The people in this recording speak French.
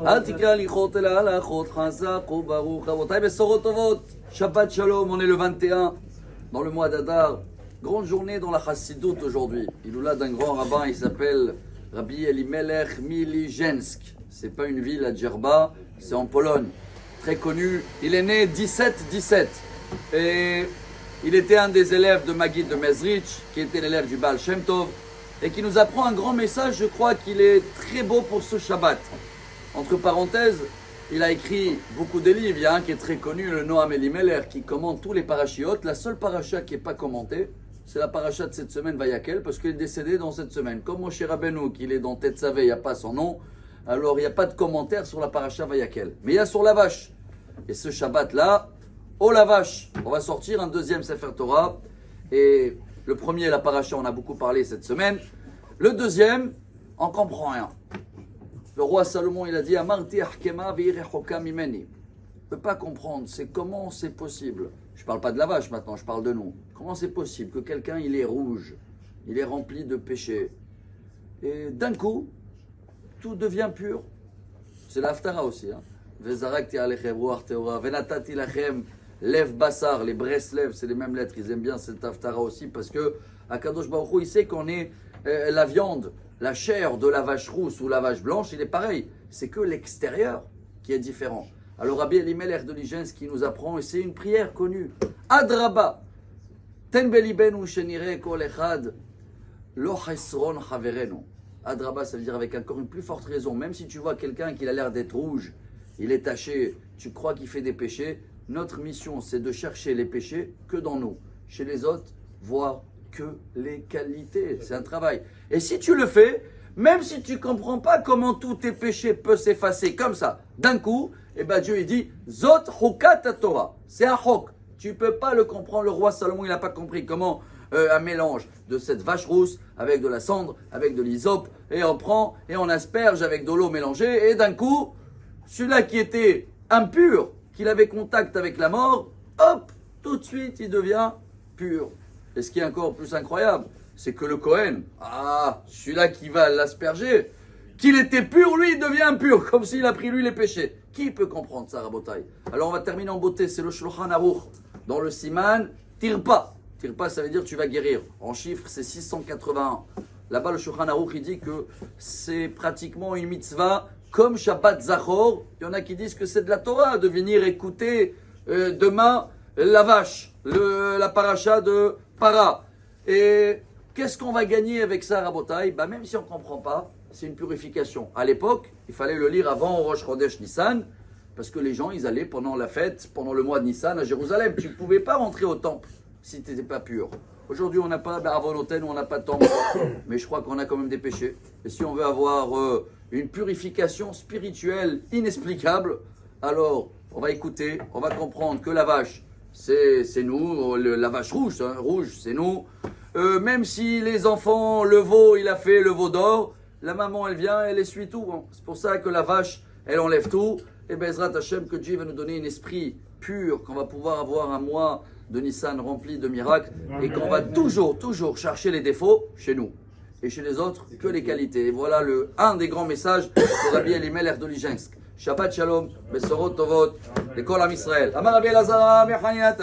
אל תקרא הליכות אלא הלכות, חזק וברוך. רבותיי, בשורות טובות, Shabbat Shalom, on est le 21 dans le mois d'Adar. Grande journée dans la Chassidoute aujourd'hui. Iloula d'un grand rabbin, il s'appelle Rabbi Elimelech Milijensk. C'est pas une ville à Djerba, c'est en Pologne. Très connu. Il est né 17-17. Et il était un des élèves de Maggid de Mezrich, qui était l'élève du Baal Shem Tov, et qui nous apprend un grand message. Je crois qu'il est très beau pour ce Shabbat. Entre parenthèses, il a écrit beaucoup de livres. Il y a un qui est très connu, le Noam Elimelech, qui commente tous les parachiotes. La seule paracha qui n'est pas commentée, c'est la paracha de cette semaine, Vayakel, parce qu'il est décédé dans cette semaine. Comme Moshe Rabbeinu, qu'il est dans Tetzavé, il n'y a pas son nom, alors il n'y a pas de commentaire sur la paracha Vayakel. Mais il y a sur la vache. Et ce Shabbat-là, oh la vache, on va sortir un deuxième Sefer Torah. Et le premier, la paracha, on a beaucoup parlé cette semaine. Le deuxième, on ne comprend rien. Le roi Salomon, il a dit, Amarti achkema v'irechoka mimeni. On ne peut pas comprendre, c'est comment c'est possible. Je ne parle pas de la vache maintenant, je parle de nous. Comment c'est possible que quelqu'un, il est rouge, il est rempli de péché, et d'un coup, tout devient pur. C'est l'Haftara aussi. Vezarakti alechem ruach teora, venatati lachem lev basar, les Breslev, c'est les mêmes lettres, ils aiment bien cette Haftara aussi, parce que Akadosh Baruch Hu, il sait qu'on est la viande, la chair de la vache rousse ou la vache blanche, il est pareil. C'est que l'extérieur qui est différent. Alors Rabbi Elimelech de Lijensk qui nous apprend, et c'est une prière connue. Adraba, ten belibenu shenire kol echad lo chesron chaverenu. Adraba, ça veut dire avec encore une plus forte raison. Même si tu vois quelqu'un qui a l'air d'être rouge, il est taché, tu crois qu'il fait des péchés, notre mission c'est de chercher les péchés que dans nous. Chez les autres, voir que les qualités. C'est un travail. Et si tu le fais, même si tu ne comprends pas comment tous tes péchés peuvent s'effacer comme ça, d'un coup, eh ben Dieu il dit Zot Hukat Torah. C'est un hok. Tu ne peux pas le comprendre. Le roi Salomon, il n'a pas compris comment un mélange de cette vache rousse avec de la cendre, avec de l'hysope, et on prend et on asperge avec de l'eau mélangée, et d'un coup, celui-là qui était impur, qu'il avait contact avec la mort, hop, tout de suite, il devient pur. Et ce qui est encore plus incroyable, c'est que le Kohen, celui-là qui va l'asperger, qu'il était pur, lui, il devient impur, comme s'il a pris lui les péchés. Qui peut comprendre ça, Rabotai? Alors on va terminer en beauté, c'est le Shulchan Aruch. Dans le Siman, Tirpa. Tirpa, ça veut dire tu vas guérir. En chiffres, c'est 681. Là-bas, le Shulchan Aruch, il dit que c'est pratiquement une mitzvah comme Shabbat Zachor. Il y en a qui disent que c'est de la Torah, de venir écouter demain la vache, la paracha de Para. Et qu'est-ce qu'on va gagner avec ça, Rabotai? Même si on ne comprend pas, c'est une purification. À l'époque, il fallait le lire avant Rosh Chodesh Nissan, parce que les gens, ils allaient pendant la fête, pendant le mois de Nissan à Jérusalem. Tu ne pouvais pas rentrer au temple si tu n'étais pas pur. Aujourd'hui, on n'a pas d'Avonoten, on n'a pas de temple, mais je crois qu'on a quand même des péchés. Et si on veut avoir une purification spirituelle inexplicable, alors on va écouter, on va comprendre que la vache, c'est nous, la vache rouge, rouge, c'est nous. Même si les enfants, le veau, il a fait le veau d'or, la maman, elle vient, elle essuie tout. C'est pour ça que la vache, elle enlève tout. Et Bezrat Hashem, que Dieu va nous donner un esprit pur, qu'on va pouvoir avoir un mois de Nissan rempli de miracles, et qu'on va toujours chercher les défauts chez nous. Et chez les autres, que les qualités. Et voilà un des grands messages de Rabbi Elimelech de Lijensk. Shabbat Shalom, Besorot Tovot, et Kol Am Israël. Amar Rabbi Elazar, Mechaniat,